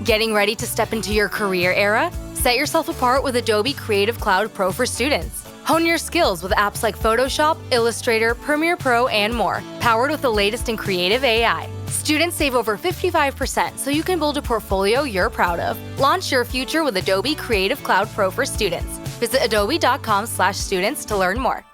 Getting ready to step into your career era? Set yourself apart with Adobe Creative Cloud Pro for students. Hone your skills with apps like Photoshop, Illustrator, Premiere Pro, and more, powered with the latest in creative AI. Students save over 55% so you can build a portfolio you're proud of. Launch your future with Adobe Creative Cloud Pro for students. Visit adobe.com/students to learn more.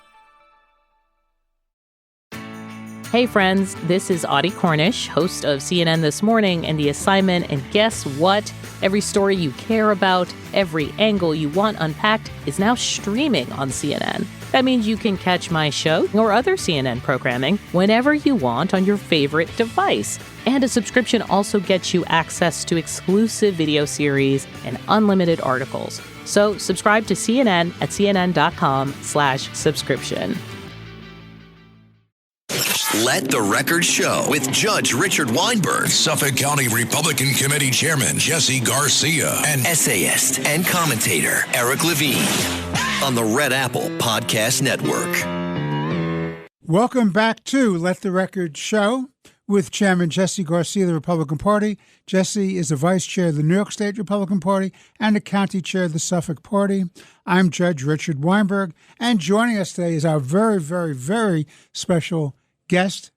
Hey friends, this is Audie Cornish, host of CNN This Morning and The Assignment, and guess what? Every story you care about, every angle you want unpacked is now streaming on CNN. That means you can catch my show or other CNN programming whenever you want on your favorite device. And a subscription also gets you access to exclusive video series and unlimited articles. So subscribe to CNN at cnn.com/subscription. Let the Record Show with Judge Richard Weinberg, Suffolk County Republican Committee Chairman Jesse Garcia, and essayist and commentator Eric Levine on the Red Apple Podcast Network. Welcome back to Let the Record Show with Chairman Jesse Garcia of the Republican Party. Jesse is the Vice Chair of the New York State Republican Party and the County Chair of the Suffolk Party. I'm Judge Richard Weinberg, and joining us today is our very, very, very special guest,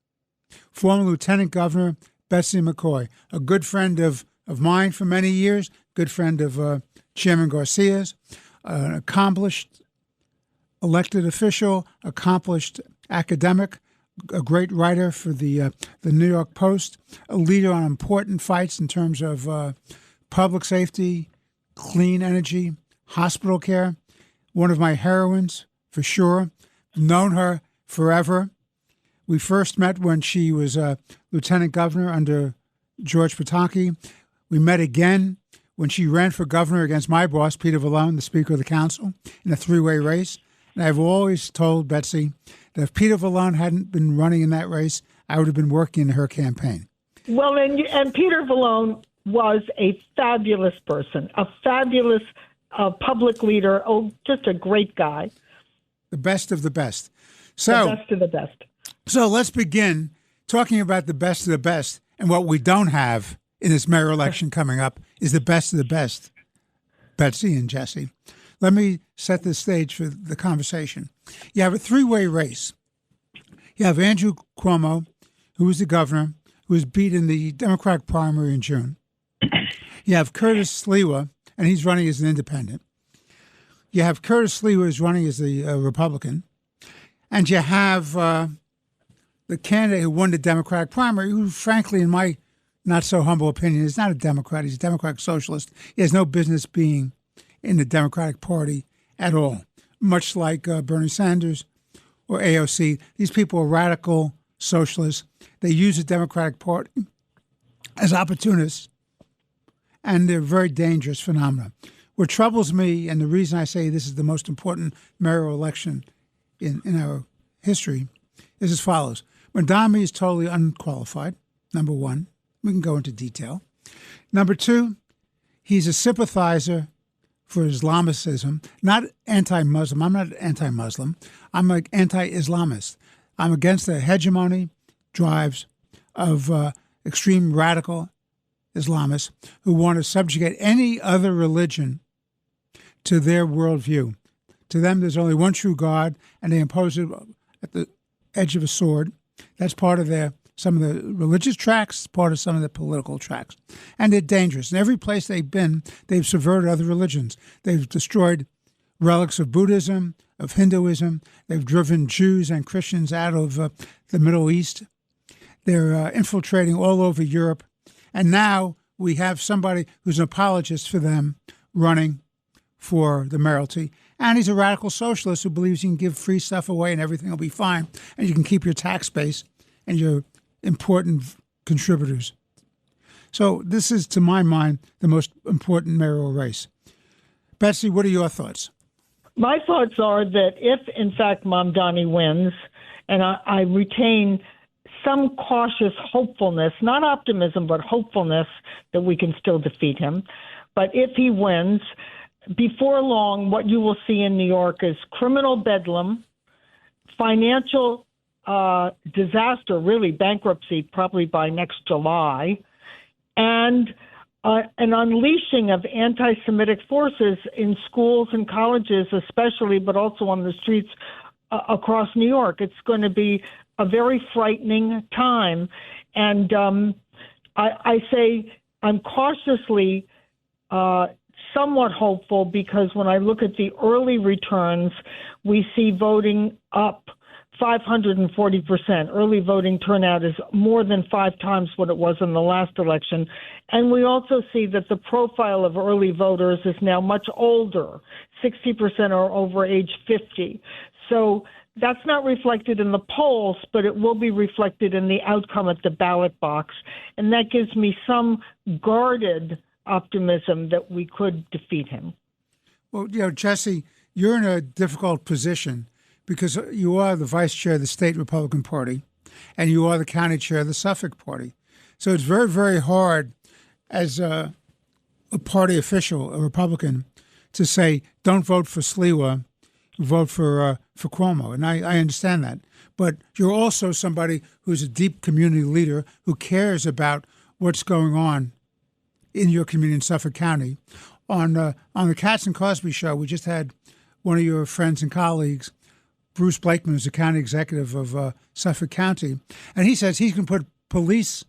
former Lieutenant Governor Betsy McCaughey, a good friend of mine for many years, good friend of Chairman Garcia's, an accomplished elected official, accomplished academic, a great writer for the New York Post, a leader on important fights in terms of public safety, clean energy, hospital care, one of my heroines for sure, known her forever. We first met when she was lieutenant governor under George Pataki. We met again when she ran for governor against my boss, Peter Vallone, the Speaker of the Council, in a three-way race. And I've always told Betsy that if Peter Vallone hadn't been running in that race, I would have been working in her campaign. Well, and Peter Vallone was a fabulous person, a fabulous public leader, just a great guy. The best of the best. So, the best of the best. So let's begin talking about the best of the best. And what we don't have in this mayor election coming up is the best of the best, Betsy and Jesse. Let me set the stage for the conversation. You have a three-way race. You have Andrew Cuomo, who was the governor, who was beat in the Democratic primary in June. You have Curtis Sliwa, and he's running as an independent. You have Curtis Sliwa who's running as the Republican. And you have the candidate who won the Democratic primary, who, frankly, in my not so humble opinion, is not a Democrat. He's a Democratic socialist. He has no business being in the Democratic Party at all, much like Bernie Sanders or AOC. These people are radical socialists. They use the Democratic Party as opportunists, and they're a very dangerous phenomenon. What troubles me, and the reason I say this is the most important mayoral election in our history, is as follows. Mondami is totally unqualified, number one. We can go into detail. Number two, he's a sympathizer for Islamicism, not anti-Muslim. I'm not anti-Muslim. I'm an anti-Islamist. I'm against the hegemony drives of extreme radical Islamists who want to subjugate any other religion to their worldview. To them, there's only one true God, and they impose it at the edge of a sword. That's part of some of the religious tracts, part of some of the political tracts. And they're dangerous. In every place they've been, they've subverted other religions. They've destroyed relics of Buddhism, of Hinduism. They've driven Jews and Christians out of the Middle East. They're infiltrating all over Europe. And now we have somebody who's an apologist for them running for the mayoralty. And he's a radical socialist who believes you can give free stuff away and everything will be fine. And you can keep your tax base and your important contributors. So this is, to my mind, the most important mayoral race. Betsy, what are your thoughts? My thoughts are that if, in fact, Mamdani wins, and I retain some cautious hopefulness, not optimism, but hopefulness that we can still defeat him. But if he wins, before long, what you will see in New York is criminal bedlam, financial disaster, really bankruptcy, probably by next July, and an unleashing of anti-Semitic forces in schools and colleges especially, but also on the streets across New York. It's going to be a very frightening time. And I say I'm cautiously somewhat hopeful, because when I look at the early returns, we see voting up 540%. Early voting turnout is more than 5 times what it was in the last election. And we also see that the profile of early voters is now much older. 60% are over age 50. So that's not reflected in the polls, but it will be reflected in the outcome at the ballot box. And that gives me some guarded optimism that we could defeat him. Well, Jesse, you're in a difficult position because you are the vice chair of the state Republican Party and you are the county chair of the Suffolk Party. So it's very, very hard as a party official, a Republican, to say, don't vote for Sliwa, vote for Cuomo. And I understand that. But you're also somebody who's a deep community leader who cares about what's going on in your community in Suffolk County. On the Katz and Cosby show, we just had one of your friends and colleagues, Bruce Blakeman, who's the county executive of Suffolk County, and he says he's going to put police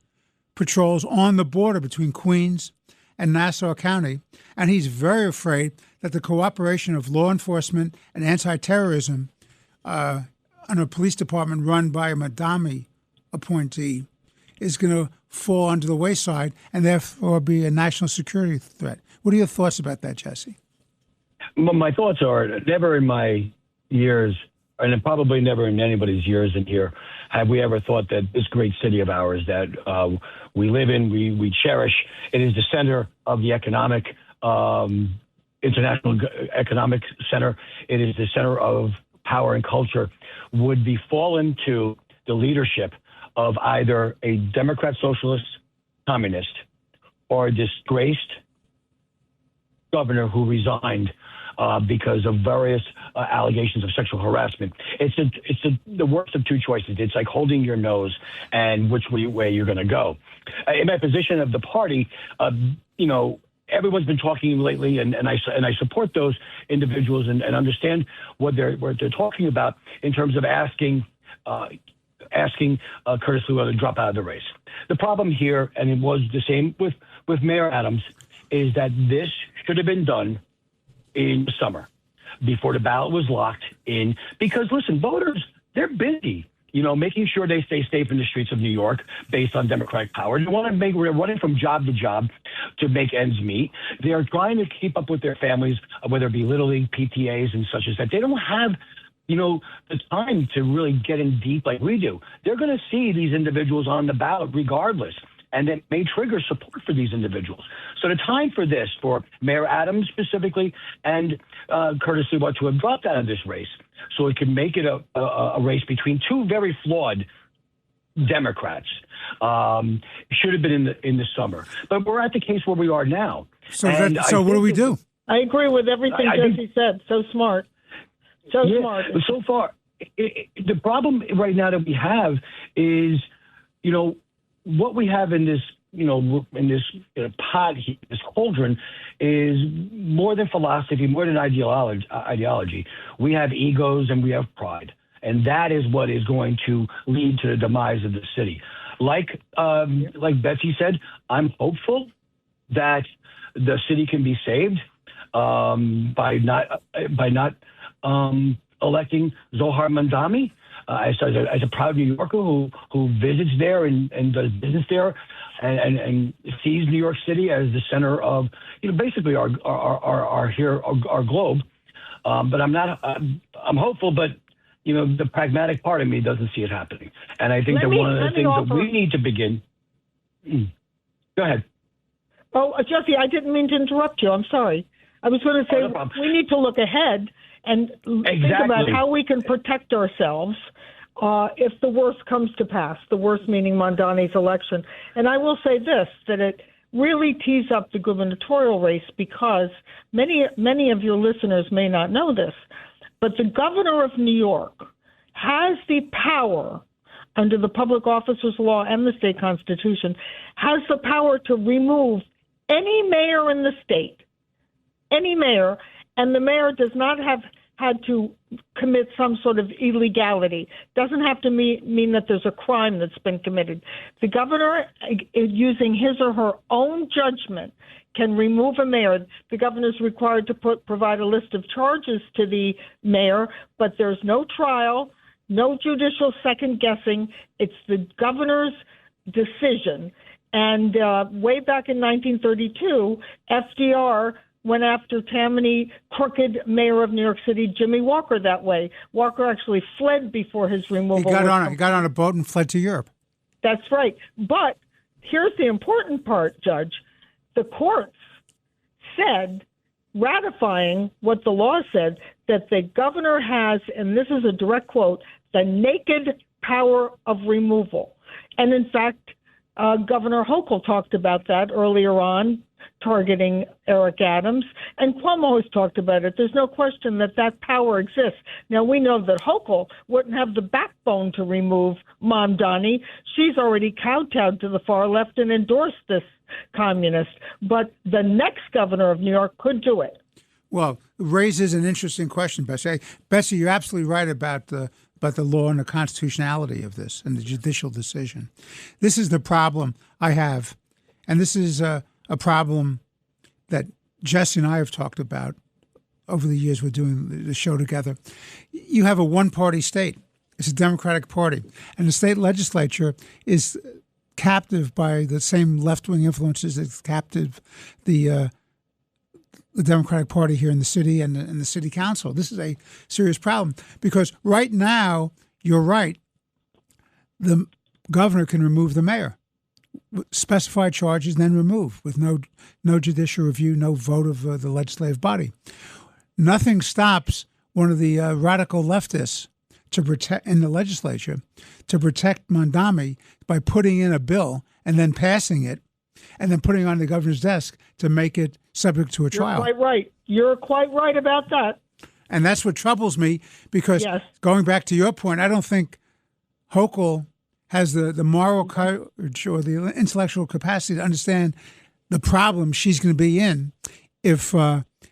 patrols on the border between Queens and Nassau County, and he's very afraid that the cooperation of law enforcement and anti-terrorism on a police department run by a Madami appointee is going to fall under the wayside and therefore be a national security threat. What are your thoughts about that, Jesse? My thoughts are never in my years, and probably never in anybody's years in here, have we ever thought that this great city of ours that we live in, we cherish, it is the center of the economic, international economic center. It is the center of power and culture, would be fallen to the leadership of either a Democrat, socialist, communist, or a disgraced governor who resigned because of various allegations of sexual harassment. It's the worst of two choices. It's like holding your nose and which way you're going to go. In my position of the party, everyone's been talking lately, and I support those individuals and understand what they're talking about in terms of asking Curtis Sliwa to drop out of the race. The problem here, and it was the same with Mayor Adams, is that this should have been done in the summer before the ballot was locked in. Because, listen, voters, they're busy, making sure they stay safe in the streets of New York based on Democratic power. They want to they're running from job to job to make ends meet. They are trying to keep up with their families, whether it be Little League, PTAs, and such as that. They don't have the time to really get in deep like we do. They're going to see these individuals on the ballot regardless, and that may trigger support for these individuals. So the time for this, for Mayor Adams specifically and Curtis Sliwa to have dropped out of this race so it can make it a race between two very flawed Democrats, should have been in the summer. But we're at the case where we are now. So what do we do? I agree with everything Jesse said. So smart. Smart. So far, the problem right now that we have is, what we have in this, in this pot, this cauldron, is more than philosophy, more than ideology. We have egos and we have pride, and that is what is going to lead to the demise of the city. Like Betsy said, I'm hopeful that the city can be saved by not electing Zohar Mandami as a proud New Yorker who visits there and does business there and sees New York City as the center of basically our globe. But I'm hopeful, but the pragmatic part of me doesn't see it happening. And I think one of the things that we need to begin. Go ahead. Oh, Jesse, I didn't mean to interrupt you. I'm sorry. I was going to say we need to look ahead and think about how we can protect ourselves if the worst comes to pass, the worst meaning Mondani's election. And I will say this, that it really tees up the gubernatorial race because many of your listeners may not know this, but the governor of New York has the power under the Public Officers Law and the state constitution, has the power to remove any mayor in the state, any mayor, and the mayor does not have had to commit some sort of illegality. Doesn't have to mean that there's a crime that's been committed. The governor, using his or her own judgment, can remove a mayor. The governor is required to provide a list of charges to the mayor, but there's no trial, no judicial second guessing. It's the governor's decision. And way back in 1932, FDR went after Tammany crooked mayor of New York City, Jimmy Walker, that way. Walker actually fled before his removal. He got on a boat and fled to Europe. That's right. But here's the important part, Judge. The courts said, ratifying what the law said, that the governor has, and this is a direct quote, the naked power of removal. And in fact, Governor Hochul talked about that earlier on, targeting Eric Adams, and Cuomo has talked about it. There's no question that that power exists. Now, we know that Hochul wouldn't have the backbone to remove Mamdani. She's already kowtowed to the far left and endorsed this communist. But the next governor of New York could do it. Well, it raises an interesting question, Betsy. Betsy, you're absolutely right about the law and the constitutionality of this and the judicial decision. This is the problem I have, and this is a problem that Jesse and I have talked about over the years. We're doing the show together. You have a one-party state. It's a Democratic Party, and the state legislature is captive by the same left-wing influences that's captive the Democratic Party here in the city and the city council. This is a serious problem because right now, you're right, the governor can remove the mayor, specify charges, then remove with no judicial review, no vote of the legislative body. Nothing stops one of the radical leftists to protect in the legislature to protect Mamdani by putting in a bill and then passing it and then putting it on the governor's desk to make it subject to a trial. You're quite right. You're quite right about that. And that's what troubles me because going back to your point, I don't think Hochul has the moral courage or the intellectual capacity to understand the problem she's going to be in if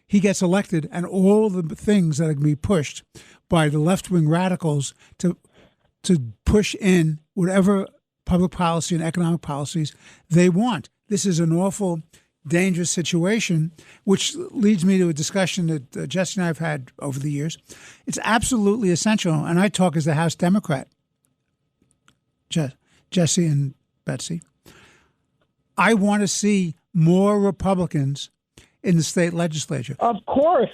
he gets elected and all the things that are going to be pushed by the left-wing radicals to push in whatever public policy and economic policies they want. This is an awful, dangerous situation, which leads me to a discussion that Jesse and I have had over the years. It's absolutely essential, and I talk as the House Democrat, Jesse and Betsy. I want to see more Republicans in the state legislature. Of course.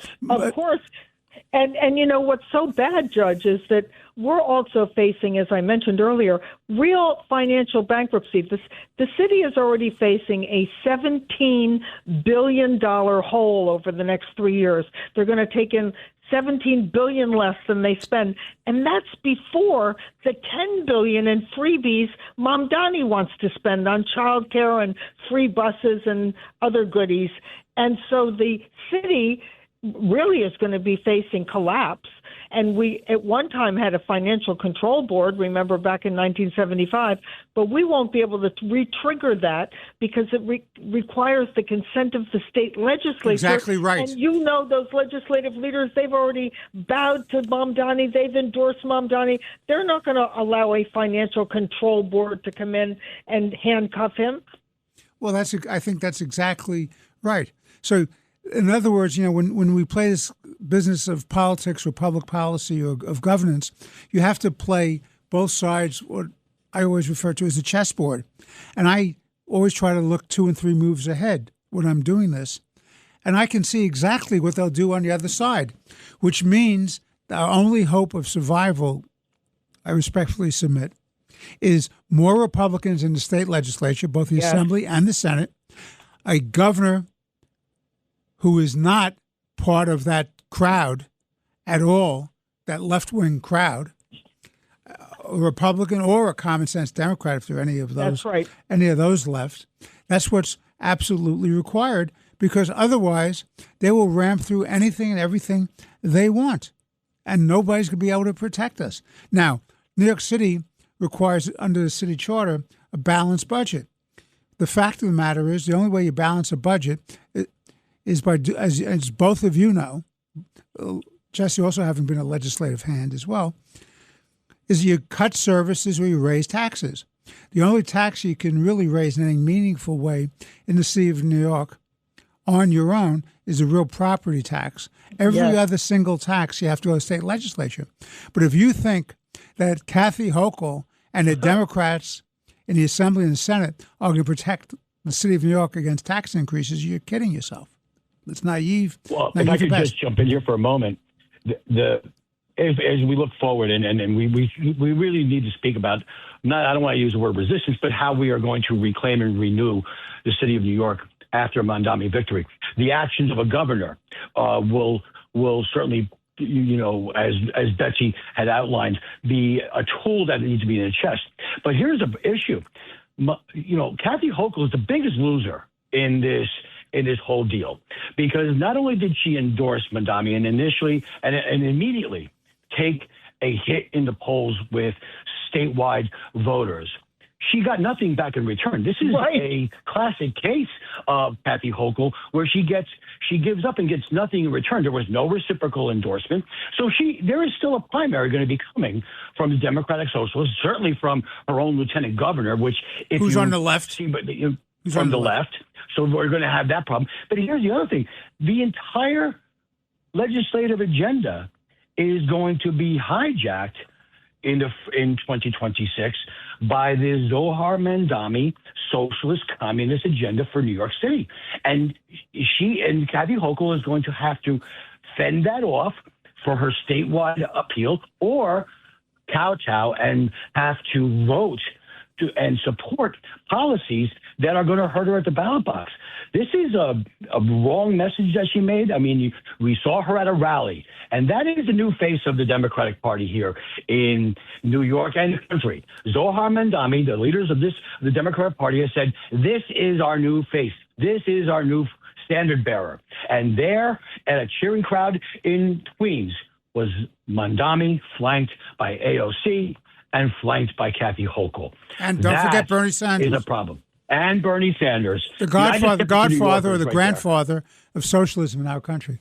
And you know what's so bad, Judge, is that we're also facing, as I mentioned earlier, real financial bankruptcy. The city is already facing a $17 billion hole over the next 3 years. They're going to take in $17 billion less than they spend, and that's before the $10 billion in freebies Mamdani wants to spend on childcare and free buses and other goodies. And so the city really is going to be facing collapse. And we, at one time, had a financial control board, remember, back in 1975, but we won't be able to re-trigger that because it requires the consent of the state legislature. Exactly right. And you know those legislative leaders, they've already bowed to Mamdani. They've endorsed Mamdani. They're not going to allow a financial control board to come in and handcuff him. Well, I think that's exactly right. So, in other words, you know, when we play this business of politics or public policy or of governance, you have to play both sides, what I always refer to as a chessboard. And I always try to look 2 and 3 moves ahead when I'm doing this. And I can see exactly what they'll do on the other side, which means our only hope of survival, I respectfully submit, is more Republicans in the state legislature, both the Assembly and the Senate, a governor who is not part of that crowd at all, that left-wing crowd, a Republican or a common-sense Democrat, if there are any of those, that's right, any of those left. That's what's absolutely required, because otherwise they will ram through anything and everything they want, and nobody's going to be able to protect us. Now, New York City requires, under the city charter, a balanced budget. the fact of the matter is the only way you balance a budget is by, as both of you know, Jesse also having been a legislative hand as well, is you cut services or you raise taxes. The only tax you can really raise in any meaningful way in the city of New York on your own is a real property tax. Every other single tax you have to go to the state legislature. But if you think that Kathy Hochul and the Democrats in the Assembly and the Senate are going to protect the city of New York against tax increases, you're kidding yourself. It's naive. Well, if I could just jump in here for a moment, as we look forward, and we really need to speak about, I don't want to use the word resistance, but how we are going to reclaim and renew the city of New York after a Mondami victory. The actions of a governor will certainly, as Betsy had outlined, be a tool that needs to be in the chest. But here's the issue. Kathy Hochul is the biggest loser in this whole deal, because not only did she endorse Mondami and initially and immediately take a hit in the polls with statewide voters, she got nothing back in return. This is a classic case of Kathy Hochul where she gives up and gets nothing in return. There was no reciprocal endorsement. So there is still a primary going to be coming from the Democratic Socialists, certainly from her own lieutenant governor, who's on the left. From the left. So we're going to have that problem. But here's the other thing. The entire legislative agenda is going to be hijacked in 2026 by the Zohar Mandami socialist communist agenda for New York City. And Kathy Hochul is going to have to fend that off for her statewide appeal, or kowtow and have to vote and support policies that are going to hurt her at the ballot box. This is a wrong message that she made. I mean, we saw her at a rally, and that is the new face of the Democratic Party here in New York and the country. Zohar Mandami, the leaders of the Democratic Party, has said, this is our new face. This is our new standard bearer. And there, at a cheering crowd in Queens, was Mondami, flanked by AOC, and flanked by Kathy Hochul. And don't forget Bernie Sanders. Is a problem. And Bernie Sanders. The godfather or the grandfather of socialism in our country.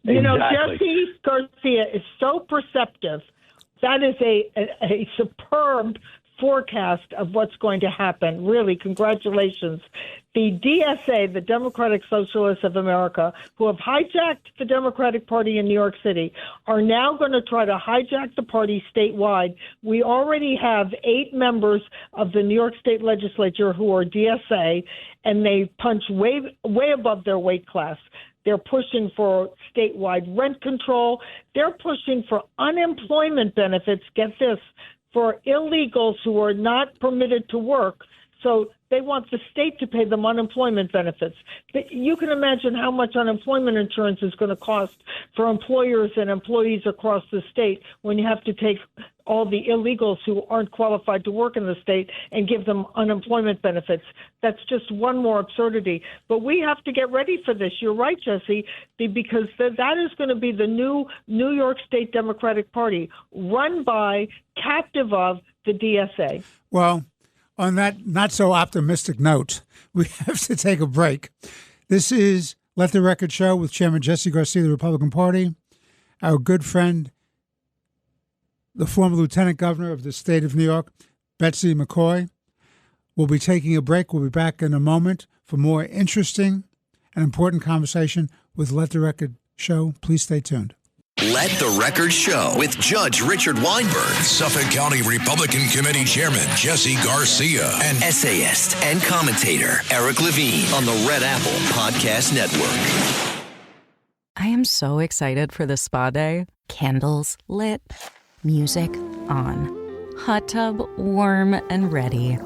Exactly. Jesse Garcia is so perceptive. That is a superb forecast of what's going to happen. Really, congratulations. The DSA, the Democratic Socialists of America, who have hijacked the Democratic Party in New York City, are now going to try to hijack the party statewide. We already have 8 members of the New York State Legislature who are DSA, and they punch way above their weight class. They're pushing for statewide rent control. They're pushing for unemployment benefits, get this, for illegals who are not permitted to work. So they want the state to pay them unemployment benefits. You can imagine how much unemployment insurance is going to cost for employers and employees across the state when you have to take all the illegals who aren't qualified to work in the state and give them unemployment benefits. That's just one more absurdity. But we have to get ready for this. You're right, Jesse, because that is going to be the new New York State Democratic Party, run by, captive of the DSA. Well, on that not so optimistic note, we have to take a break. This is Let the Record Show with Chairman Jesse Garcia of the Republican Party. Our good friend, the former lieutenant governor of the state of New York, Betsy McCaughey. We'll be taking a break. We'll be back in a moment for more interesting and important conversation with Let the Record Show. Please stay tuned. Let the Record Show with Judge Richard Weinberg, Suffolk County Republican Committee Chairman Jesse Garcia, and essayist and commentator Eric Levine on the Red Apple Podcast Network. I am so excited for this spa day. Candles lit, music on, hot tub warm and ready.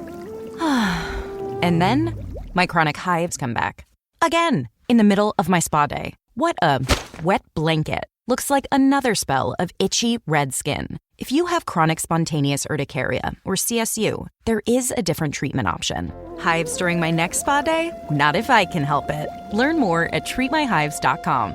And then my chronic hives come back. Again, in the middle of my spa day. What a wet blanket. Looks like another spell of itchy red skin. If you have chronic spontaneous urticaria, or CSU, there is a different treatment option. Hives during my next spa day? Not if I can help it. Learn more at treatmyhives.com.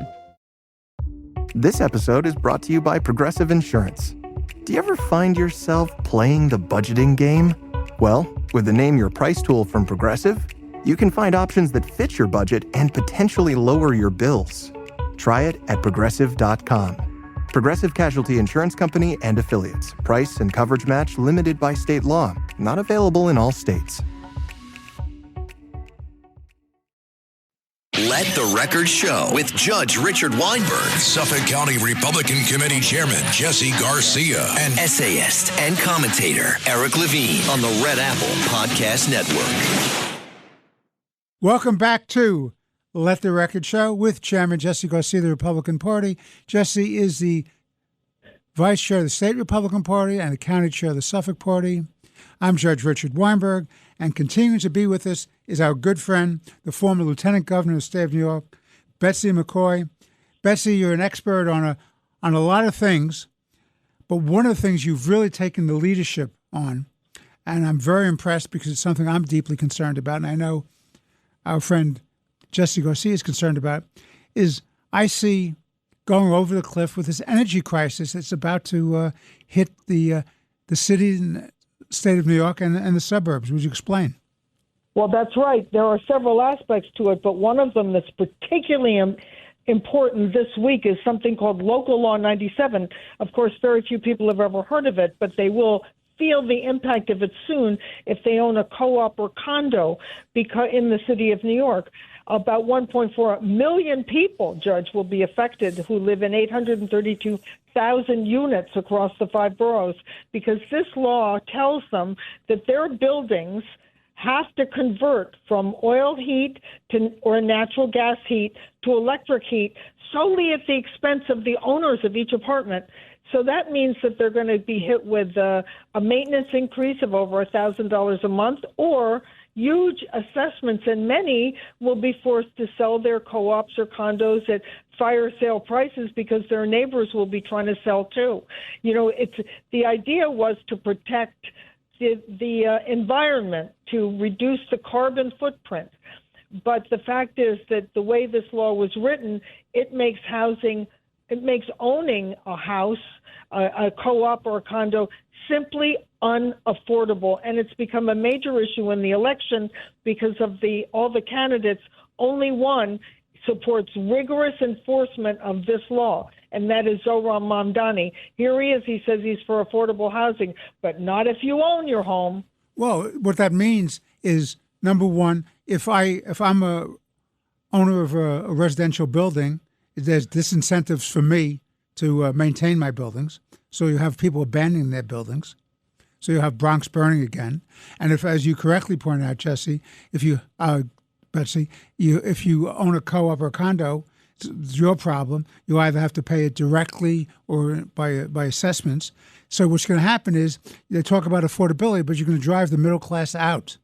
This episode is brought to you by Progressive Insurance. Do you ever find yourself playing the budgeting game? Well, with the Name Your Price tool from Progressive, You can find options that fit your budget and potentially lower your bills. Try it at Progressive.com. Progressive Casualty Insurance Company and Affiliates. Price and coverage match limited by state law. Not available in all states. Let the Record Show with Judge Richard Weinberg, Suffolk County Republican Committee Chairman Jesse Garcia, and essayist and commentator Eric Levine on the Red Apple Podcast Network. Welcome back to Let the Record Show with Chairman Jesse Garcia of the Republican Party. Jesse is the Vice Chair of the State Republican Party and the County Chair of the Suffolk Party. I'm Judge Richard Weinberg, and continuing to be with us is our good friend, the former Lieutenant Governor of the State of New York, Betsy McCaughey. Betsy, you're an expert on a lot of things, but one of the things you've really taken the leadership on, and I'm very impressed because it's something I'm deeply concerned about, and I know our friend Jesse Garcia is concerned about, is I see going over the cliff with this energy crisis that's about to hit the city and state of New York and the suburbs. Would you explain? Well, that's right. There are several aspects to it, but one of them that's particularly important this week is something called Local Law 97. Of course, very few people have ever heard of it, but they will feel the impact of it soon if they own a co-op or condo in the city of New York. About 1.4 million people, Judge, will be affected who live in 832,000 units across the 5 boroughs, because this law tells them that their buildings have to convert from oil heat or natural gas heat to electric heat solely at the expense of the owners of each apartment. So that means that they're going to be hit with a maintenance increase of over $1,000 a month, or huge assessments, and many will be forced to sell their co-ops or condos at fire sale prices because their neighbors will be trying to sell too. You know, the idea was to protect the environment, to reduce the carbon footprint. But the fact is that the way this law was written, it makes owning a house, a co-op or a condo simply unaffordable. And it's become a major issue in the election because of all the candidates. Only one supports rigorous enforcement of this law, and that is Zohran Mamdani. Here he is. He says he's for affordable housing, but not if you own your home. Well, what that means is, number one, if I'm a owner of a residential building, there's disincentives for me to maintain my buildings. So you have people abandoning their buildings. So you have Bronx burning again. And if, as you correctly pointed out, Jesse, Betsy, if you own a co-op or a condo, it's your problem. You either have to pay it directly or by assessments. So what's going to happen is they talk about affordability, but you're going to drive the middle class out.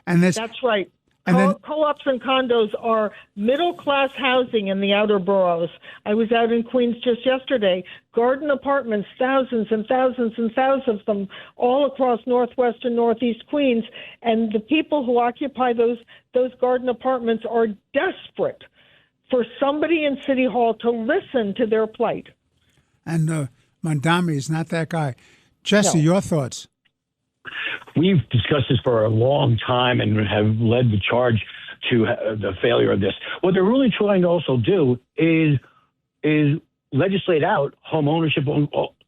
And that's right. And co-ops and condos are middle-class housing in the outer boroughs. I was out in Queens just yesterday. Garden apartments, thousands and thousands and thousands of them, all across northwest and northeast Queens. And the people who occupy those garden apartments are desperate for somebody in City Hall to listen to their plight. And Mamdani is not that guy. Jesse, your thoughts? We've discussed this for a long time and have led the charge to the failure of this. What they're really trying to also do is legislate out home ownership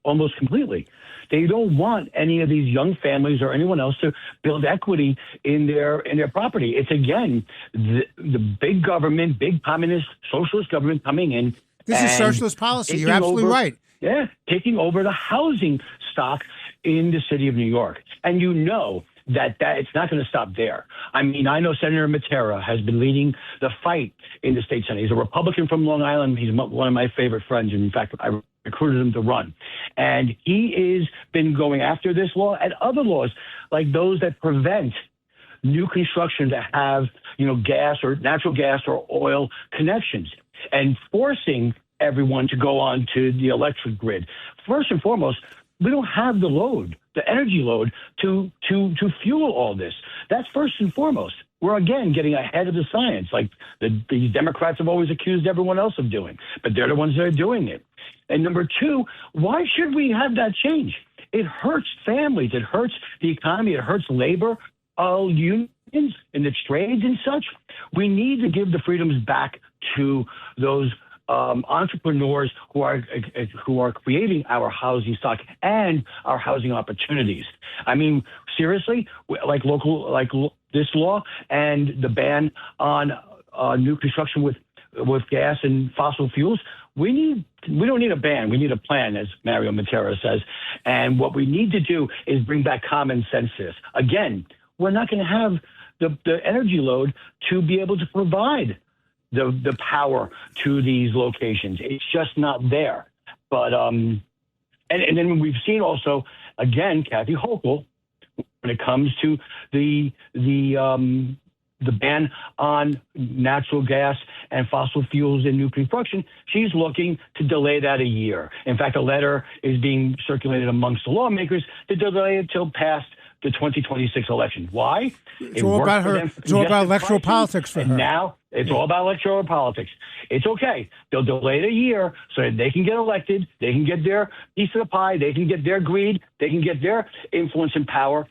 almost completely. They don't want any of these young families or anyone else to build equity in their property. It's, again, the big government, big communist, socialist government coming in. This is socialist policy. You're absolutely right. Yeah, taking over the housing stock in the city of New York. And you know that it's not going to stop there. I mean, I know Senator Matera has been leading the fight in the state Senate. He's a Republican from Long Island. He's one of my favorite friends. And in fact, I recruited him to run. And he has been going after this law and other laws, like those that prevent new construction to have, gas or natural gas or oil connections, and forcing everyone to go on to the electric grid. First and foremost, we don't have the load, the energy load to fuel all this. That's first and foremost. We're, again, getting ahead of the science, like the Democrats have always accused everyone else of doing, but they're the ones that are doing it. And number two, why should we have that change? It hurts families. It hurts the economy. It hurts labor. unions in the trades and such. We need to give the freedoms back to those entrepreneurs who are creating our housing stock and our housing opportunities. I mean, seriously, like this law and the ban on new construction with gas and fossil fuels. We don't need a ban. We need a plan, as Mario Matera says. And what we need to do is bring back common sense to this. Again, we're not going to have the energy load to be able to provide the power to these locations. It's just not there. But and then we've seen also, again, Kathy Hochul, when it comes to the ban on natural gas and fossil fuels in new construction, she's looking to delay that a year. In fact, a letter is being circulated amongst the lawmakers to delay it till past the 2026 election. Why? It's all about her. It's all about electoral politics for her. Now it's all about electoral politics. It's okay. They'll delay it a year so that they can get elected. They can get their piece of the pie. They can get their greed. They can get their influence and power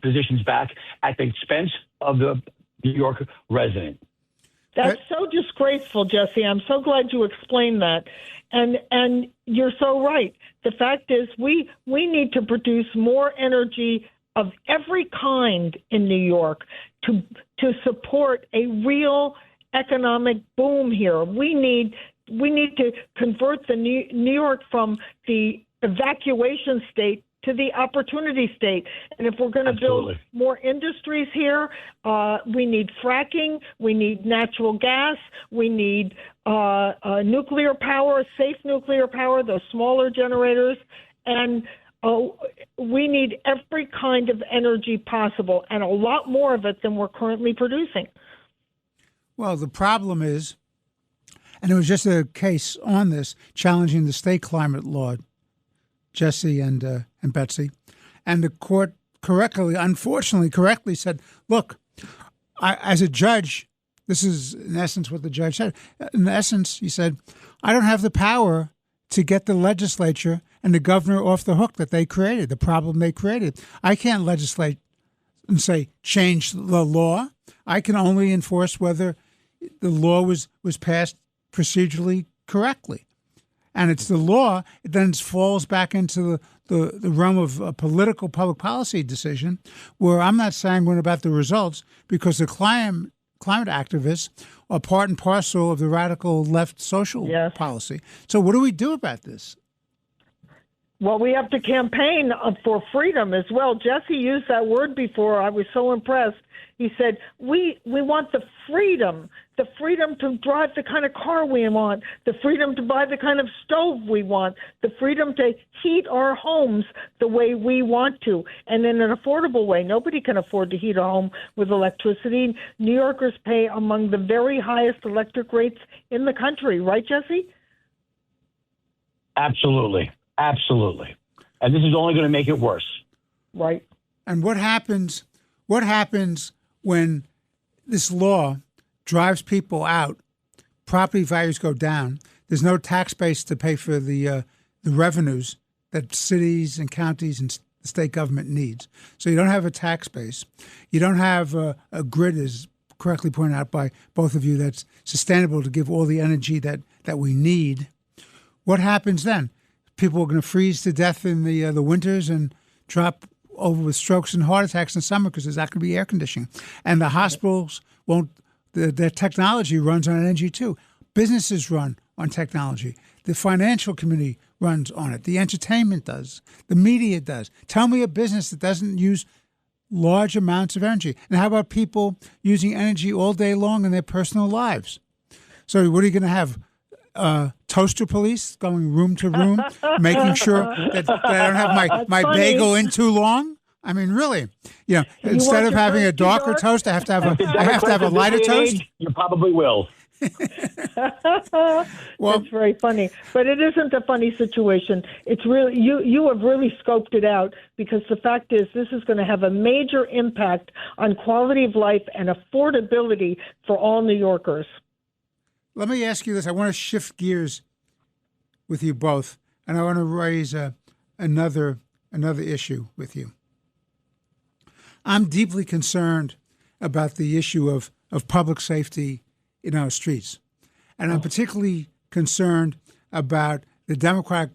positions back at the expense of the New York resident. That's so disgraceful, Jesse. I'm so glad you explained that. And you're so right. The fact is we need to produce more energy of every kind in New York to support a real economic boom here. We need to convert the New York from the evacuation state to the opportunity state. And if we're going to build more industries here, we need fracking, we need natural gas, we need nuclear power, safe nuclear power, those smaller generators, and we need every kind of energy possible, and a lot more of it than we're currently producing. Well, the problem is, and it was just a case on this, challenging the state climate law, Jesse and Betsy, and the court unfortunately correctly said, look, as a judge, this is in essence what the judge said. In essence, he said, I don't have the power to get the legislature and the governor off the hook that they created, the problem they created. I can't legislate and say, change the law. I can only enforce whether the law was passed procedurally correctly. And it's the law, it then falls back into the realm of a political public policy decision where I'm not sanguine about the results because the climate activists are part and parcel of the radical left social policy. So what do we do about this? Well, we have to campaign for freedom as well. Jesse used that word before. I was so impressed. He said, we want the freedom to drive the kind of car we want, the freedom to buy the kind of stove we want, the freedom to heat our homes the way we want to, and in an affordable way. Nobody can afford to heat a home with electricity. New Yorkers pay among the very highest electric rates in the country. Right, Jesse? Absolutely. Absolutely. And this is only going to make it worse. Right. And what happens when this law drives people out, property values go down, there's no tax base to pay for the revenues that cities and counties and the state government needs. So you don't have a tax base. You don't have a grid, as correctly pointed out by both of you, that's sustainable to give all the energy that we need. What happens then? People are going to freeze to death in the winters and drop over with strokes and heart attacks in summer because there's not going to be air conditioning. And the hospitals won't, their technology runs on energy too. Businesses run on technology. The financial community runs on it. The entertainment does. The media does. Tell me a business that doesn't use large amounts of energy. And how about people using energy all day long in their personal lives? So what are you going to have? Toaster police going room to room, making sure that I don't have my bagel in too long. I mean, really, instead of having a darker toast, I have to have a lighter toast. You probably will. Well, that's very funny, but it isn't a funny situation. It's really you have really scoped it out because the fact is this is going to have a major impact on quality of life and affordability for all New Yorkers. Let me ask you this. I want to shift gears with you both, and I want to raise another issue with you. I'm deeply concerned about the issue of public safety in our streets. And I'm particularly concerned about the Democratic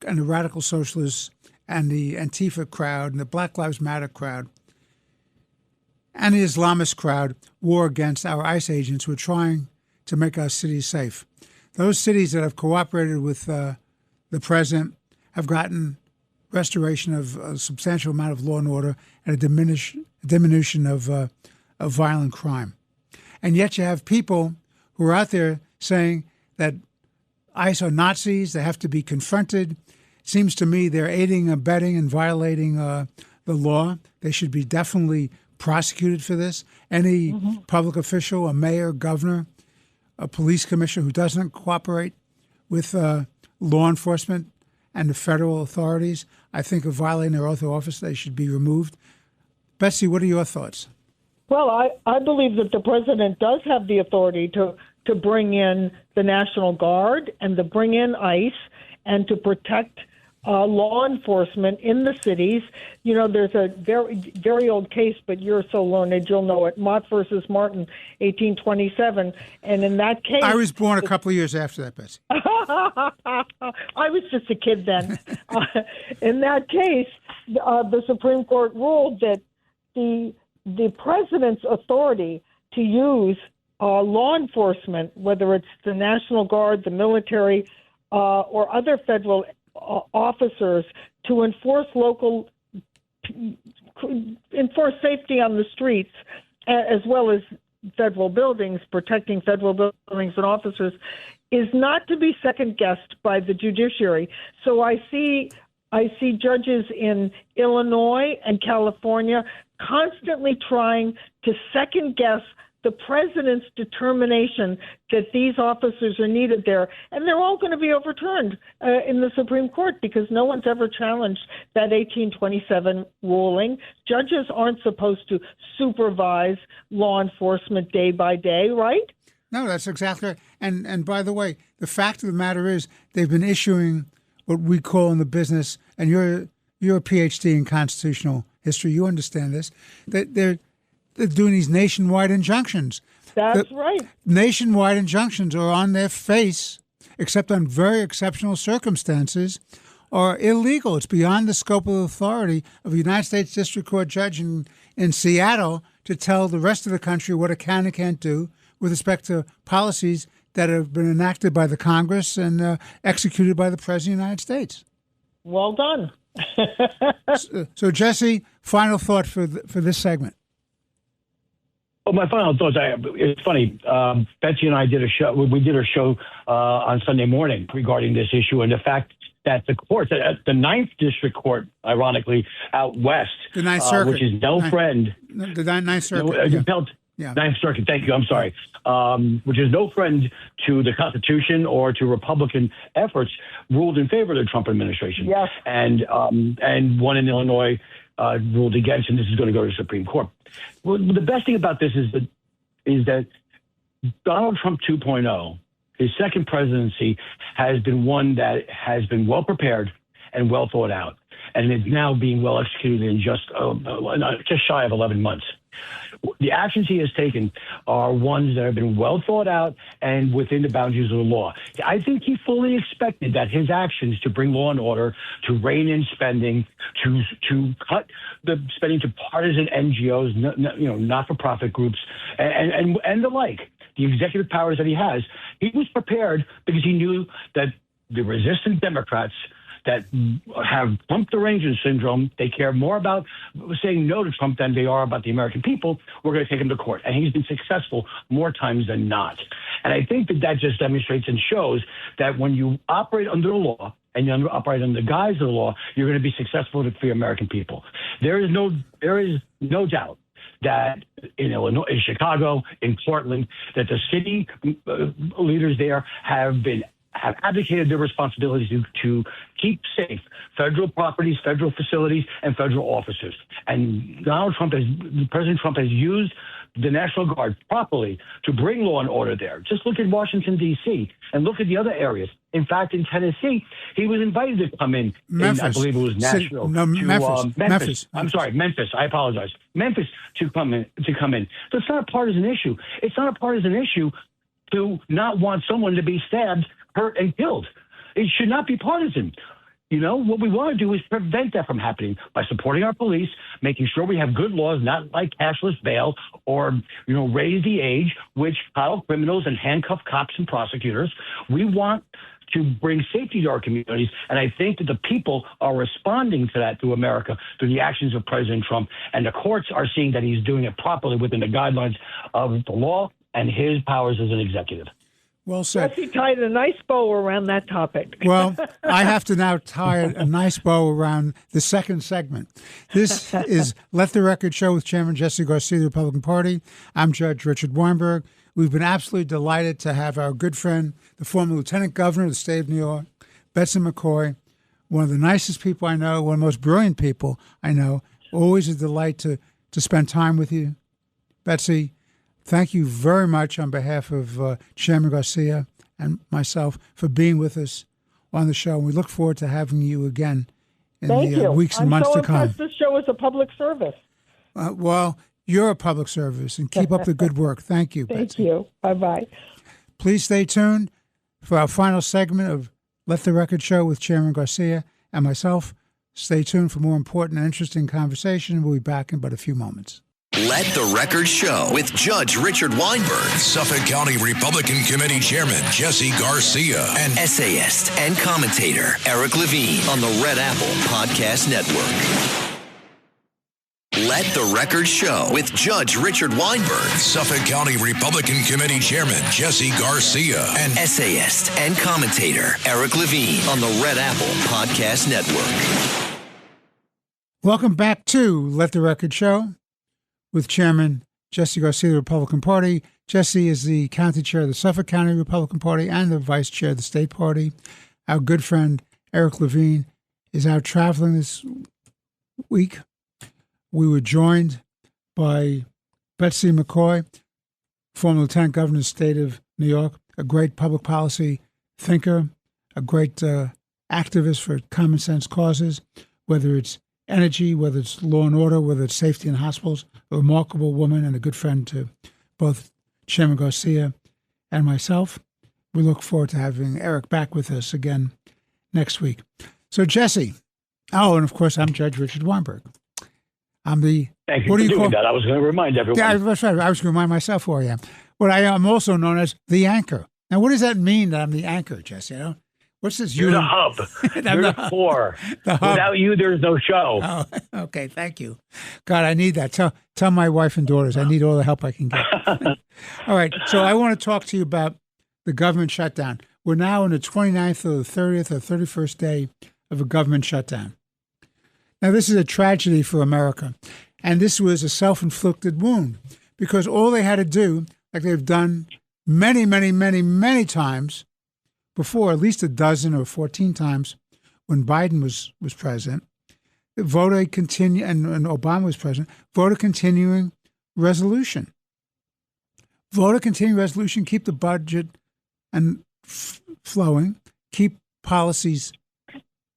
and the radical socialists and the Antifa crowd and the Black Lives Matter crowd and the Islamist crowd war against our ICE agents who are trying to make our cities safe. Those cities that have cooperated with the president have gotten restoration of a substantial amount of law and order and a diminution of violent crime. And yet you have people who are out there saying that ICE are Nazis, they have to be confronted. It seems to me they're aiding, abetting, and violating the law. They should be definitely prosecuted for this. Any public official, a mayor, governor, a police commissioner who doesn't cooperate with law enforcement and the federal authorities, I think, are violating their oath of office. They should be removed. Betsy, what are your thoughts? Well, I believe that the president does have the authority to bring in the National Guard and to bring in ICE and to protect law enforcement in the cities. You know, there's a very, very old case, but you're so learned, you'll know it, Mott versus Martin, 1827. And in that case... I was born a couple of years after that, Betsy. I was just a kid then. In that case, the Supreme Court ruled that the president's authority to use law enforcement, whether it's the National Guard, the military, or other federal officers, to enforce safety on the streets, as well as federal buildings, protecting federal buildings and officers, is not to be second-guessed by the judiciary. So I see judges in Illinois and California constantly trying to second-guess the president's determination that these officers are needed there. And they're all going to be overturned in the Supreme Court because no one's ever challenged that 1827 ruling. Judges aren't supposed to supervise law enforcement day by day, right? No, that's exactly right. And by the way, the fact of the matter is they've been issuing what we call in the business, and you're a PhD in constitutional history, you understand this, that they're doing these nationwide injunctions. That's right. Nationwide injunctions are on their face, except on very exceptional circumstances, are illegal. It's beyond the scope of authority of a United States District Court judge in Seattle to tell the rest of the country what it can and can't do with respect to policies that have been enacted by the Congress and executed by the President of the United States. Well done. So, Jesse, final thought for this segment. Well, my final thoughts, it's funny, Betsy and I did a show. We did a show on Sunday morning regarding this issue and the fact that the court, the Ninth District Court, ironically, out west, the Ninth Circuit, which is friend. The Ninth Circuit. Ninth Circuit, thank you, I'm sorry. Which is no friend to the Constitution or to Republican efforts, ruled in favor of the Trump administration. Yes. And one in Illinois ruled against, and this is going to go to the Supreme Court. Well, the best thing about this is that Donald Trump 2.0, his second presidency, has been one that has been well prepared and well thought out, and is now being well executed in just shy of 11 months. The actions he has taken are ones that have been well thought out and within the boundaries of the law. I think he fully expected that his actions to bring law and order, to rein in spending, to cut the spending to partisan NGOs, not-for-profit groups, and the like, the executive powers that he has, he was prepared because he knew that the resistant Democrats that have Trump derangement syndrome, they care more about saying no to Trump than they are about the American people. We're going to take him to court. And he's been successful more times than not. And I think that just demonstrates and shows that when you operate under the law and you operate under the guise of the law, you're going to be successful for the American people. There is no doubt that in Illinois, in Chicago, in Portland, that the city leaders there have been have abdicated their responsibilities to keep safe federal properties, federal facilities, and federal officers. And President Trump has used the National Guard properly to bring law and order there. Just look at Washington, D.C., and look at the other areas. In fact, in Tennessee, he was invited to come in I believe it was Nashville. Memphis. I'm sorry, Memphis. I apologize. Memphis to come in. So it's not a partisan issue. It's not a partisan issue to not want someone to be stabbed, hurt, and killed. It should not be partisan. You know, what we want to do is prevent that from happening by supporting our police, making sure we have good laws, not like cashless bail or, raise the age, which coddle criminals and handcuff cops and prosecutors. We want to bring safety to our communities. And I think that the people are responding to that through America, through the actions of President Trump. And the courts are seeing that he's doing it properly within the guidelines of the law and his powers as an executive. Well said. Jesse tied a nice bow around that topic. Well, I have to now tie a nice bow around the second segment. This is Let the Record Show with Chairman Jesse Garcia of the Republican Party. I'm Judge Richard Weinberg. We've been absolutely delighted to have our good friend, the former Lieutenant Governor of the state of New York, Betsy McCaughey, one of the nicest people I know, one of the most brilliant people I know. Always a delight to spend time with you. Betsy, thank you very much on behalf of Chairman Garcia and myself for being with us on the show. We look forward to having you again in the weeks and months to come. I'm so impressed this show is a public service. Well, you're a public service, and keep up the good work. Thank you, Betsy. Thank you. Bye-bye. Please stay tuned for our final segment of Let the Record Show with Chairman Garcia and myself. Stay tuned for more important and interesting conversation. We'll be back in but a few moments. Let the Record Show with Judge Richard Weinberg, Suffolk County Republican Committee Chairman Jesse Garcia, and essayist and commentator Eric Levine on the Red Apple Podcast Network. Let the Record Show with Judge Richard Weinberg, Suffolk County Republican Committee Chairman Jesse Garcia, and essayist and commentator Eric Levine on the Red Apple Podcast Network. Welcome back to Let the Record Show with Chairman Jesse Garcia of the Republican Party. Jesse is the county chair of the Suffolk County Republican Party and the vice chair of the state party. Our good friend Eric Levine is out traveling this week. We were joined by Betsy McCaughey, former Lieutenant Governor of the state of New York, a great public policy thinker, a great activist for common sense causes, whether it's energy, whether it's law and order, whether it's safety in hospitals, a remarkable woman and a good friend to both Chairman Garcia and myself. We look forward to having Eric back with us again next week. So, Jesse, and of course, I'm Judge Richard Weinberg. I'm the... Thank you for doing that. I was going to remind everyone. Yeah, that's right. I was going to remind myself who I am. But I am also known as the anchor. Now, what does that mean that I'm the anchor, Jesse? What's this? You're the hub. You're the core. The hub. Without you, there's no show. Oh, okay. Thank you. God, I need that. Tell my wife and daughters I need all the help I can get. All right. So I want to talk to you about the government shutdown. We're now in the 29th or the 30th or 31st day of a government shutdown. Now, this is a tragedy for America, and this was a self-inflicted wound because all they had to do, like they've done many, many, many, many times before, at least a dozen or 14 times when Biden was president, vote a continue, and Obama was president, vote a continuing resolution. Vote a continuing resolution, keep the budget and flowing, keep policies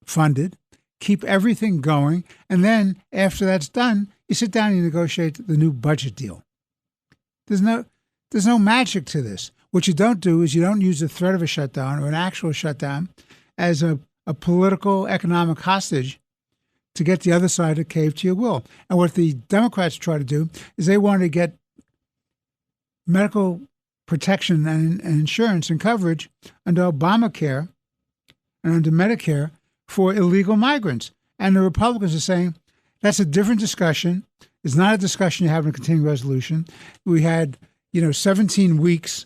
funded, keep everything going, and then after that's done, you sit down and you negotiate the new budget deal. There's no magic to this. What you don't do is you don't use the threat of a shutdown or an actual shutdown as a political, economic hostage to get the other side to cave to your will. And what the Democrats try to do is they want to get medical protection and insurance and coverage under Obamacare and under Medicare for illegal migrants. And the Republicans are saying that's a different discussion. It's not a discussion you have in a continuing resolution. We had, 17 weeks.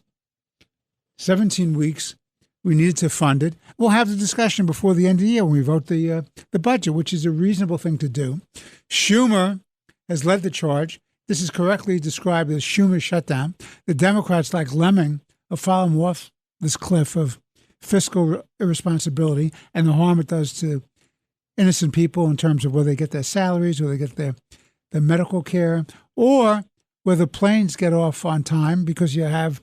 17 weeks. We needed to fund it. We'll have the discussion before the end of the year when we vote the budget, which is a reasonable thing to do. Schumer has led the charge. This is correctly described as Schumer's shutdown. The Democrats, like lemming, are falling off this cliff of fiscal irresponsibility and the harm it does to innocent people in terms of where they get their salaries, where they get their medical care, or whether planes get off on time because you have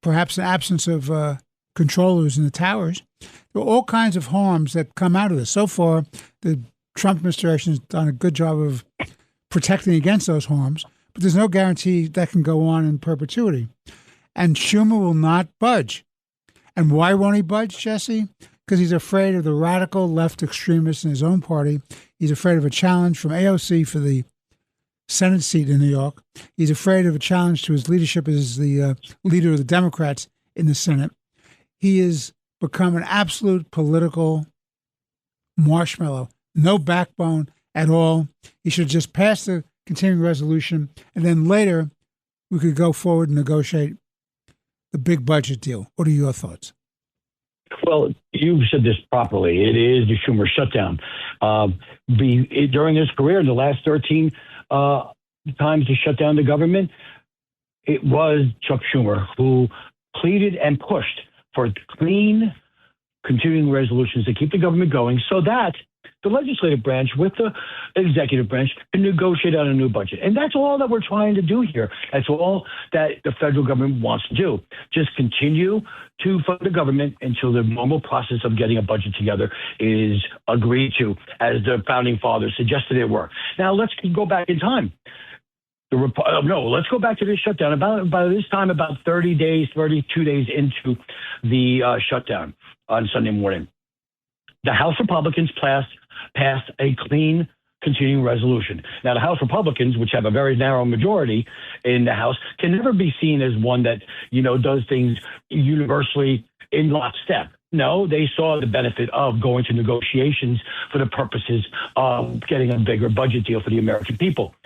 perhaps an absence of controllers in the towers. There are all kinds of harms that come out of this. So far, the Trump administration has done a good job of protecting against those harms, but there's no guarantee that can go on in perpetuity. And Schumer will not budge. And why won't he budge, Jesse? Because he's afraid of the radical left extremists in his own party. He's afraid of a challenge from AOC for the Senate seat in New York. He's afraid of a challenge to his leadership as the leader of the Democrats in the Senate. He has become an absolute political marshmallow, no backbone at all. He should just pass the continuing resolution, and then later we could go forward and negotiate the big budget deal. What are your thoughts? Well, you said this properly. It is the Schumer shutdown. During his career, in the last 13 times to shut down the government, it was Chuck Schumer who pleaded and pushed for clean continuing resolutions to keep the government going so that the legislative branch with the executive branch can negotiate on a new budget. And that's all that we're trying to do here. That's all that the federal government wants to do. Just continue to fund the government until the normal process of getting a budget together is agreed to, as the founding fathers suggested it were. Now, let's go back in time. Let's go back to this shutdown. By this time, about 32 days into the shutdown on Sunday morning, the House Republicans passed a clean continuing resolution. Now, the House Republicans, which have a very narrow majority in the House, can never be seen as one that, does things universally in lockstep. No, they saw the benefit of going to negotiations for the purposes of getting a bigger budget deal for the American people.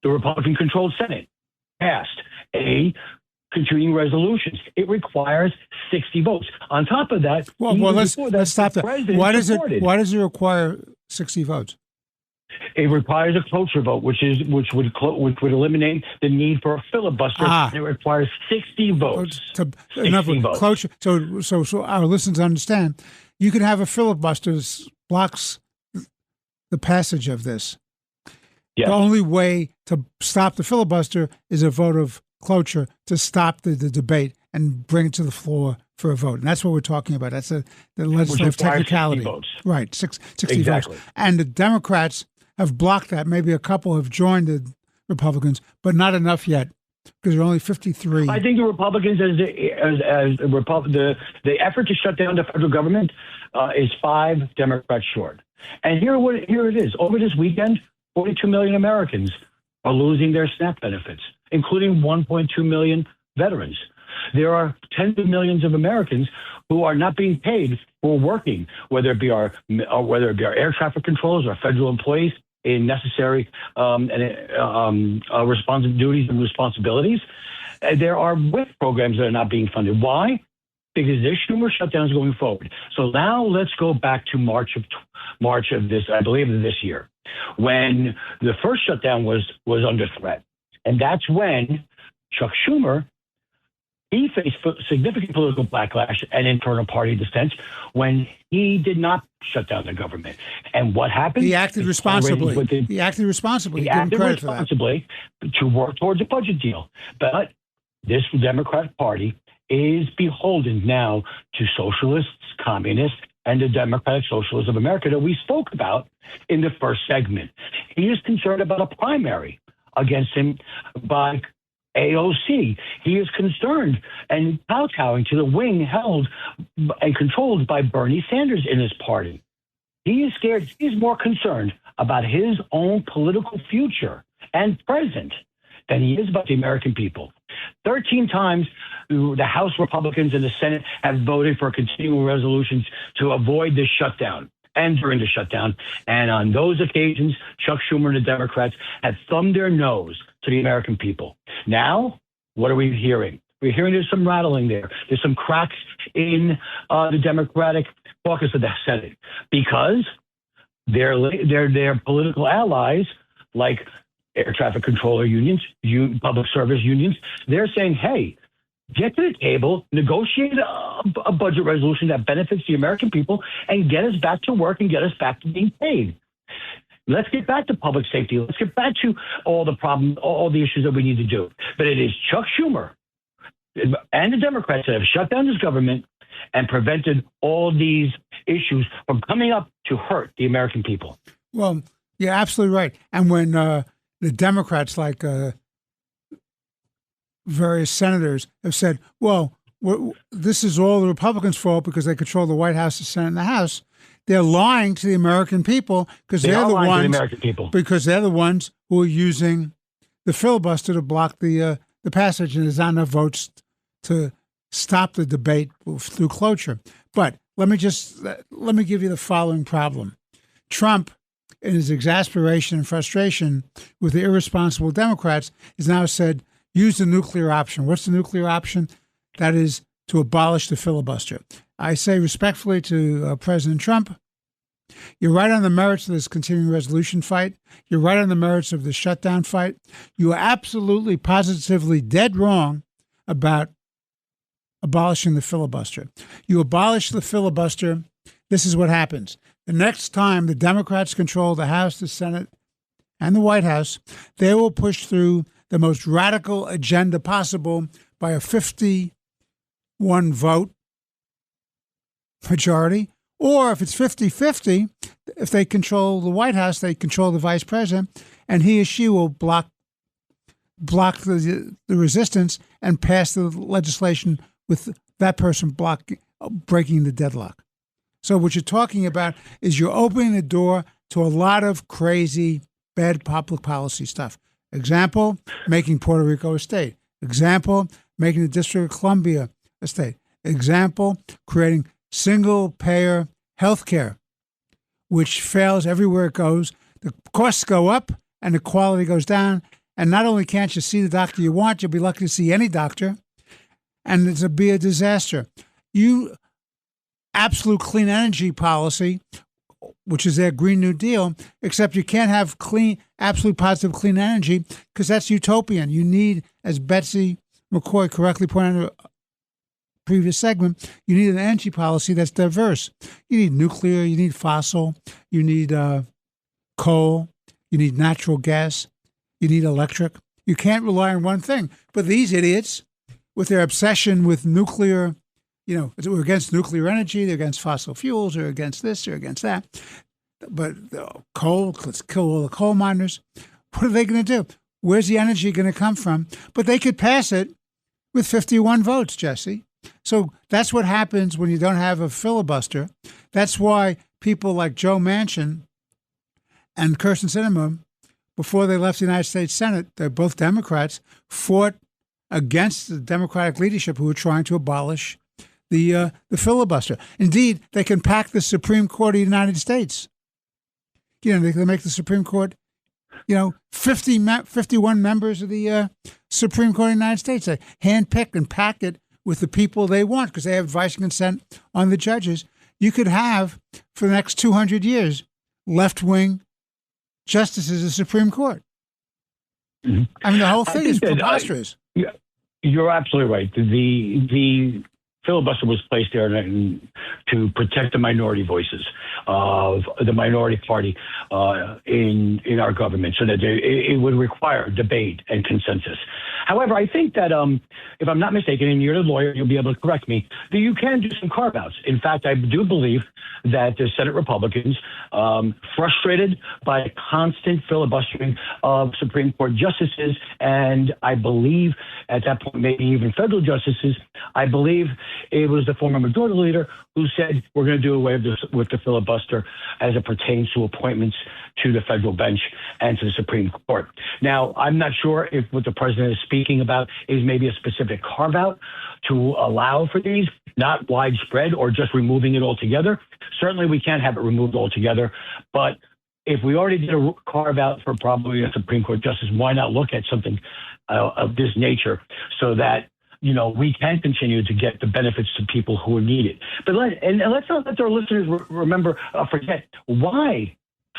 The Republican-controlled Senate passed a continuing resolutions. It requires 60 votes. On top of that, let's stop that. Why does it require 60 votes? It requires a cloture vote, which would eliminate the need for a filibuster. It requires 60 votes. Cloture. So our listeners understand. You can have a filibuster that blocks the passage of this. Yes. The only way to stop the filibuster is a vote of cloture to stop the debate and bring it to the floor for a vote. And that's what we're talking about. That's the legislative technicality. 60 votes. Right, 60 votes. And the Democrats have blocked that. Maybe a couple have joined the Republicans, but not enough yet because there are only 53. I think the Republicans, the effort to shut down the federal government is 5 Democrats short. And here it is. Over this weekend, 42 million Americans are losing their SNAP benefits, including 1.2 million veterans. There are tens of millions of Americans who are not being paid for working, whether it be our air traffic controllers or federal employees in necessary responsive duties and responsibilities. There are WIC programs that are not being funded. Why? Because this Schumer shutdown is going forward. So now let's go back to March of this, I believe, of this year, when the first shutdown was under threat. And that's when Chuck Schumer, he faced significant political backlash and internal party dissent when he did not shut down the government. And what happened? He acted responsibly. He acted responsibly to work towards a budget deal. But this Democratic Party is beholden now to socialists, communists, and the Democratic Socialists of America that we spoke about in the first segment. He is concerned about a primary against him by AOC. He is concerned and kowtowing to the wing held and controlled by Bernie Sanders in his party. He is scared. He's more concerned about his own political future and present than he is about the American people. 13 times the House Republicans and the Senate have voted for continuing resolutions to avoid this shutdown and during the shutdown. And on those occasions, Chuck Schumer and the Democrats have thumbed their nose to the American people. Now, what are we hearing? We're hearing there's some rattling there. There's some cracks in the Democratic caucus of the Senate because their political allies, like air traffic controller unions, public service unions, they're saying, hey, get to the table, negotiate a budget resolution that benefits the American people, and get us back to work and get us back to being paid. Let's get back to public safety. Let's get back to all the problems, all the issues that we need to do. But it is Chuck Schumer and the Democrats that have shut down this government and prevented all these issues from coming up to hurt the American people. Well, you're absolutely right. And when the Democrats, like various senators, have said, well, this is all the Republicans' fault because they control the White House, the Senate, and the House, they're lying to the American people because they're the ones who are using the filibuster to block the passage, and there's not enough votes to stop the debate through cloture. But let me give you the following problem. Trump, in his exasperation and frustration with the irresponsible Democrats, has now said, use the nuclear option. What's the nuclear option? That is to abolish the filibuster. I say respectfully to President Trump, you're right on the merits of this continuing resolution fight. You're right on the merits of the shutdown fight. You are absolutely, positively dead wrong about abolishing the filibuster. You abolish the filibuster, this is what happens. The next time the Democrats control the House, the Senate, and the White House, they will push through the most radical agenda possible by a 51 vote majority. Or if it's 50-50, if they control the White House, they control the vice president, and he or she will block the resistance and pass the legislation with that person breaking the deadlock. So what you're talking about is you're opening the door to a lot of crazy, bad public policy stuff. Example, making Puerto Rico a state. Example, making the District of Columbia a state. Example, creating single-payer health care, which fails everywhere it goes. The costs go up and the quality goes down. And not only can't you see the doctor you want, you'll be lucky to see any doctor. And it'll be a disaster. You absolute clean energy policy, which is their Green New Deal, except you can't have clean, absolute positive clean energy because that's utopian. You need, as Betsy McCaughey correctly pointed out in a previous segment, you need an energy policy that's diverse. You need nuclear, you need fossil, you need coal, you need natural gas, you need electric. You can't rely on one thing. But these idiots, with their obsession with nuclear, we're against nuclear energy, they're against fossil fuels, they're against this, they're against that. But coal, let's kill all the coal miners. What are they going to do? Where's the energy going to come from? But they could pass it with 51 votes, Jesse. So that's what happens when you don't have a filibuster. That's why people like Joe Manchin and Kyrsten Sinema, before they left the United States Senate, they're both Democrats, fought against the Democratic leadership who were trying to abolish the filibuster. Indeed, they can pack the Supreme Court of the United States. They can make the Supreme Court, 51 members of the Supreme Court of the United States. They handpick and pack it with the people they want because they have advice and consent on the judges. You could have, for the next 200 years, left-wing justices of the Supreme Court. Mm-hmm. I mean, the whole thing is preposterous. You're absolutely right. The filibuster was placed there to protect the minority voices of the minority party in our government, so that it would require debate and consensus. However, I think that if I'm not mistaken, and you're the lawyer, you'll be able to correct me, that you can do some carve-outs. In fact, I do believe that the Senate Republicans, frustrated by constant filibustering of Supreme Court justices, and I believe at that point maybe even federal justices, I believe it was the former majority leader who said we're going to do away with the filibuster as it pertains to appointments to the federal bench and to the Supreme Court. Now, I'm not sure if what the president is speaking about is maybe a specific carve-out to allow for these, not widespread or just removing it altogether. Certainly, we can't have it removed altogether, but if we already did a carve-out for probably a Supreme Court justice, why not look at something of this nature so that we can continue to get the benefits to people who need it. But let's not let our listeners forget why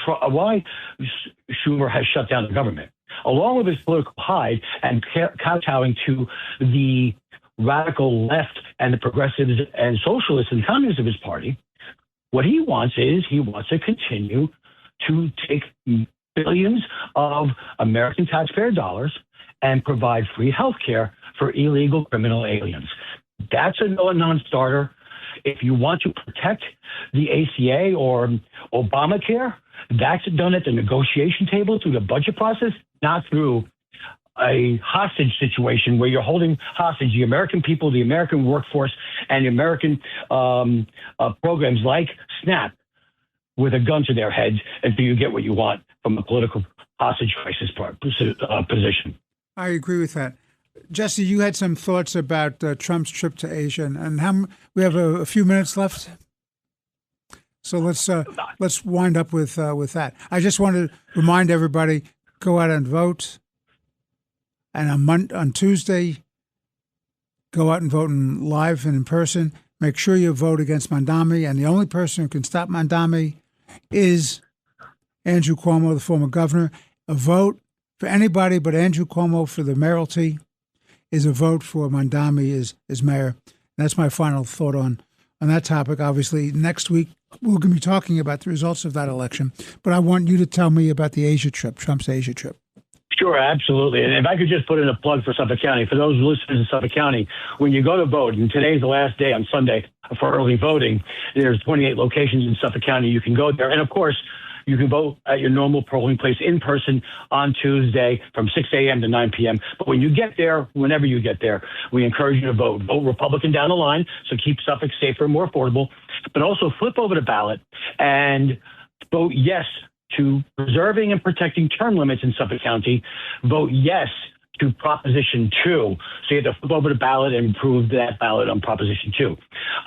Schumer has shut down the government, along with his political hide and kowtowing to the radical left and the progressives and socialists and communists of his party, what he wants to continue to take billions of American taxpayer dollars and provide free health care for illegal criminal aliens. That's a non-starter. If you want to protect the ACA or Obamacare, that's done at the negotiation table through the budget process, not through a hostage situation where you're holding hostage the American people, the American workforce, and the American programs like SNAP with a gun to their heads until you get what you want from a political hostage crisis position. I agree with that. Jesse, you had some thoughts about Trump's trip to Asia, and we have a few minutes left. So let's wind up with that. I just want to remind everybody: go out and vote. And on Tuesday, go out and vote live and in person. Make sure you vote against Mandami. And the only person who can stop Mandami is Andrew Cuomo, the former governor. A vote for anybody but Andrew Cuomo for the mayoralty is a vote for Mandami as mayor. And that's my final thought on that topic. Obviously, next week, we're going to be talking about the results of that election. But I want you to tell me about the Asia trip, Trump's Asia trip. Sure, absolutely. And if I could just put in a plug for Suffolk County, for those listeners in Suffolk County, when you go to vote, and today's the last day on Sunday for early voting, there's 28 locations in Suffolk County. You can go there. And of course, you can vote at your normal polling place in person on Tuesday from 6 a.m. to 9 p.m. But when you get there, whenever you get there, we encourage you to vote. Vote Republican down the line, so keep Suffolk safer and more affordable. But also flip over the ballot and vote yes to preserving and protecting term limits in Suffolk County. Vote yes to Proposition 2. So you have to flip over the ballot and improve that ballot on Proposition 2.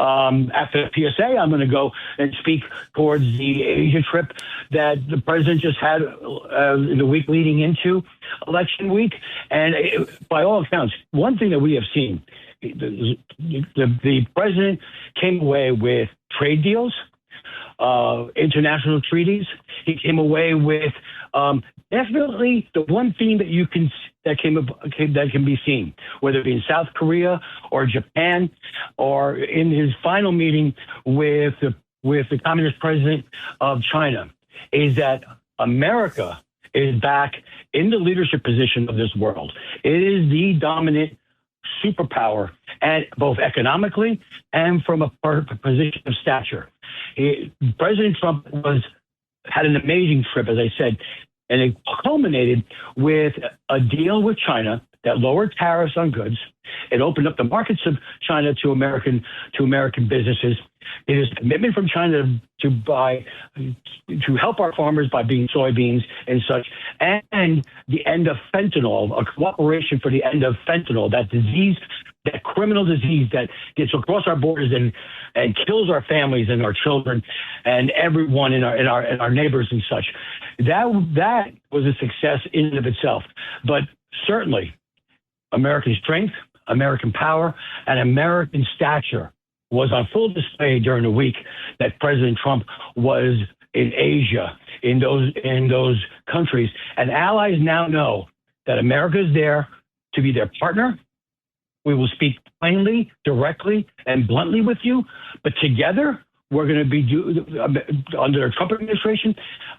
After the PSA, I'm going to go and speak towards the Asia trip that the president just had the week leading into election week. And by all accounts, one thing that we have seen, the president came away with trade deals, international treaties. He came away with definitely the one theme that can be seen, whether it be in South Korea or Japan, or in his final meeting with the communist president of China, is that America is back in the leadership position of this world. It is the dominant superpower, and both economically and from a position of stature. President Trump had an amazing trip, as I said, and it culminated with a deal with China that lowered tariffs on goods. It opened up the markets of China to American businesses. It is a commitment from China to help our farmers by being soybeans and such, and the end of fentanyl, a cooperation for the end of fentanyl, that disease, that criminal disease that gets across our borders and kills our families and our children and everyone in our neighbors and such. That was a success in and of itself. But certainly, American strength, American power, and American stature was on full display during the week that President Trump was in Asia, in those countries. And allies now know that America is there to be their partner. We will speak plainly, directly, and bluntly with you, but together we're going to be under the Trump administration,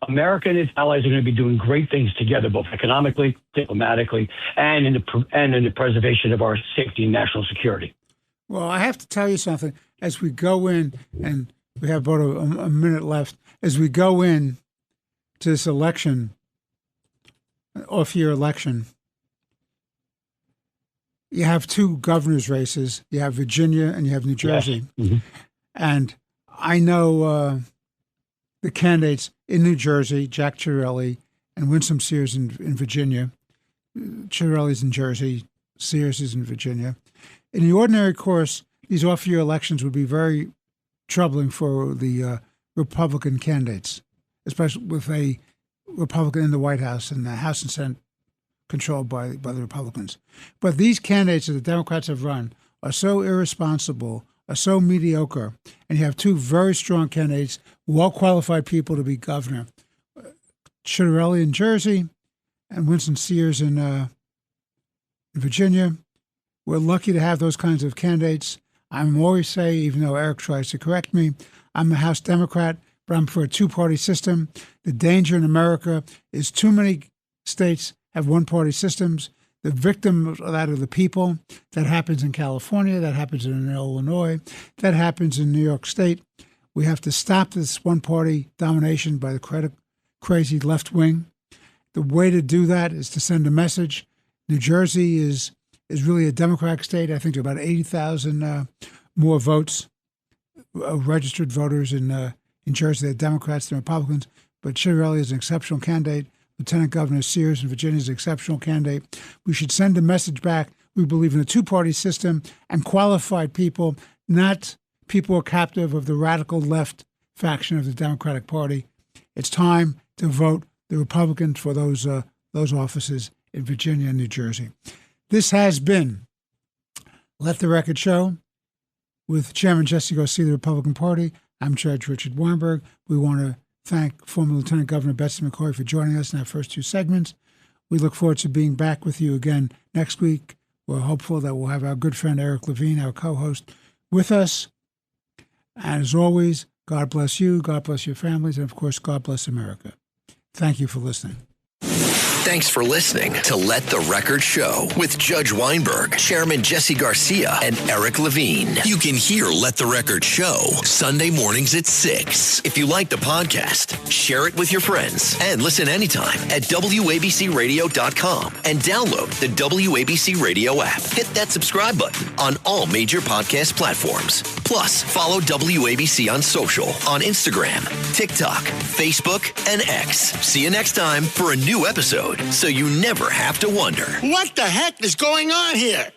America and its allies are going to be doing great things together, both economically, diplomatically, and in the preservation of our safety and national security. Well, I have to tell you something. As we go in, and we have about a minute left, as we go in to this election, off-year election, you have two governor's races. You have Virginia and you have New Jersey. Yes. Mm-hmm. And I know the candidates in New Jersey, Jack Chiarelli and Winsome Sears in Virginia. Chiarelli's in Jersey, Sears is in Virginia. In the ordinary course, these off-year elections would be very troubling for the Republican candidates, especially with a Republican in the White House and the House and Senate controlled by the Republicans. But these candidates that the Democrats have run are so irresponsible, are so mediocre, and you have two very strong candidates, well-qualified people to be governor, Chiarelli in Jersey and Winston Sears in Virginia, We're lucky to have those kinds of candidates. I'm always say, even though Eric tries to correct me, I'm a House Democrat, but I'm for a two-party system. The danger in America is too many states have one-party systems. The victim of that are the people. That happens in California. That happens in Illinois. That happens in New York State. We have to stop this one-party domination by the crazy left wing. The way to do that is to send a message. New Jersey is really a Democratic state. I think there are about 80,000 more votes, registered voters in Jersey. They're Democrats, they're Republicans. But Chiarelli is an exceptional candidate. Lieutenant Governor Sears in Virginia is an exceptional candidate. We should send a message back. We believe in a two-party system and qualified people, not people who are captive of the radical left faction of the Democratic Party. It's time to vote the Republicans for those offices in Virginia and New Jersey. This has been Let the Record Show with Chairman Jesse Garcia of the Republican Party. I'm Judge Richard Weinberg. We want to thank former Lieutenant Governor Betsy McCaughey for joining us in our first two segments. We look forward to being back with you again next week. We're hopeful that we'll have our good friend Eric Levine, our co-host, with us. And as always, God bless you, God bless your families, and of course, God bless America. Thank you for listening. Thanks for listening to Let the Record Show with Judge Weinberg, Chairman Jesse Garcia, and Eric Levine. You can hear Let the Record Show Sunday mornings at 6. If you like the podcast, share it with your friends and listen anytime at WABCRadio.com and download the WABC Radio app. Hit that subscribe button on all major podcast platforms. Plus, follow WABC on social on Instagram, TikTok, Facebook, and X. See you next time for a new episode, so you never have to wonder. What the heck is going on here?